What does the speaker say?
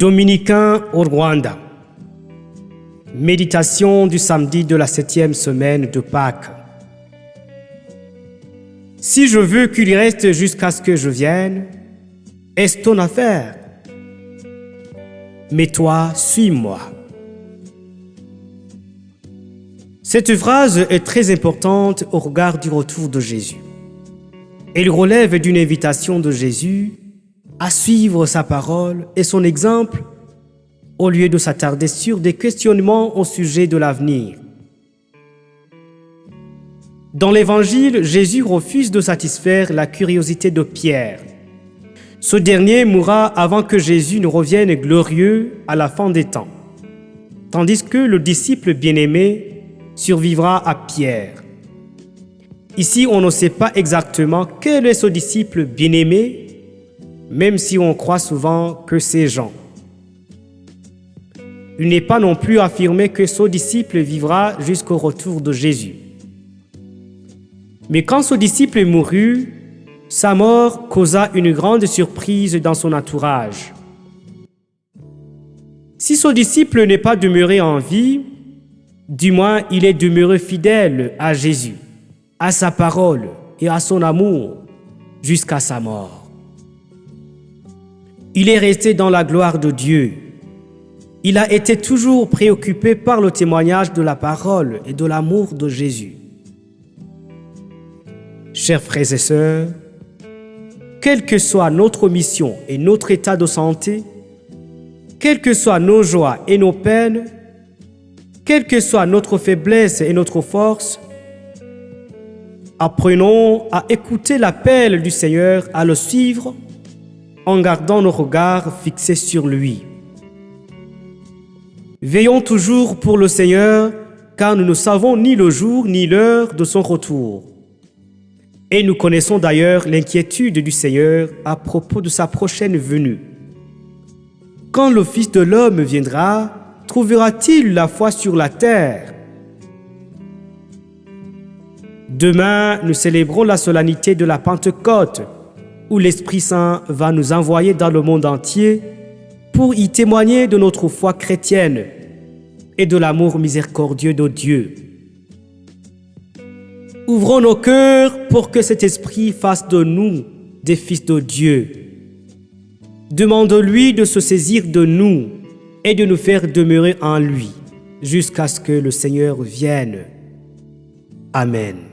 Dominicains au Rwanda. Méditation du samedi de la 7e semaine de Pâques. Si je veux qu'il reste jusqu'à ce que je vienne, est-ce ton affaire? Mais toi, suis-moi. Cette phrase est très importante au regard du retour de Jésus. Elle relève d'une invitation de Jésus à suivre sa parole et son exemple au lieu de s'attarder sur des questionnements au sujet de l'avenir. Dans l'Évangile, Jésus refuse de satisfaire la curiosité de Pierre. Ce dernier mourra avant que Jésus ne revienne glorieux à la fin des temps, tandis que le disciple bien-aimé survivra à Pierre. Ici, on ne sait pas exactement quel est ce disciple bien-aimé, même si on croit souvent que c'est Jean. Il n'est pas non plus affirmé que ce disciple vivra jusqu'au retour de Jésus. Mais quand ce disciple mourut, sa mort causa une grande surprise dans son entourage. Si ce disciple n'est pas demeuré en vie, du moins il est demeuré fidèle à Jésus, à sa parole et à son amour jusqu'à sa mort. Il est resté dans la gloire de Dieu. Il a été toujours préoccupé par le témoignage de la parole et de l'amour de Jésus. Chers frères et sœurs, quelle que soit notre mission et notre état de santé, quelles que soient nos joies et nos peines, quelle que soit notre faiblesse et notre force, apprenons à écouter l'appel du Seigneur, à le suivre en gardant nos regards fixés sur lui. Veillons toujours pour le Seigneur, car nous ne savons ni le jour ni l'heure de son retour. Et nous connaissons d'ailleurs l'inquiétude du Seigneur à propos de sa prochaine venue. Quand le Fils de l'homme viendra, trouvera-t-il la foi sur la terre? Demain, nous célébrons la solennité de la Pentecôte, où l'Esprit Saint va nous envoyer dans le monde entier pour y témoigner de notre foi chrétienne et de l'amour miséricordieux de Dieu. Ouvrons nos cœurs pour que cet Esprit fasse de nous des fils de Dieu. Demande-lui de se saisir de nous et de nous faire demeurer en lui jusqu'à ce que le Seigneur vienne. Amen.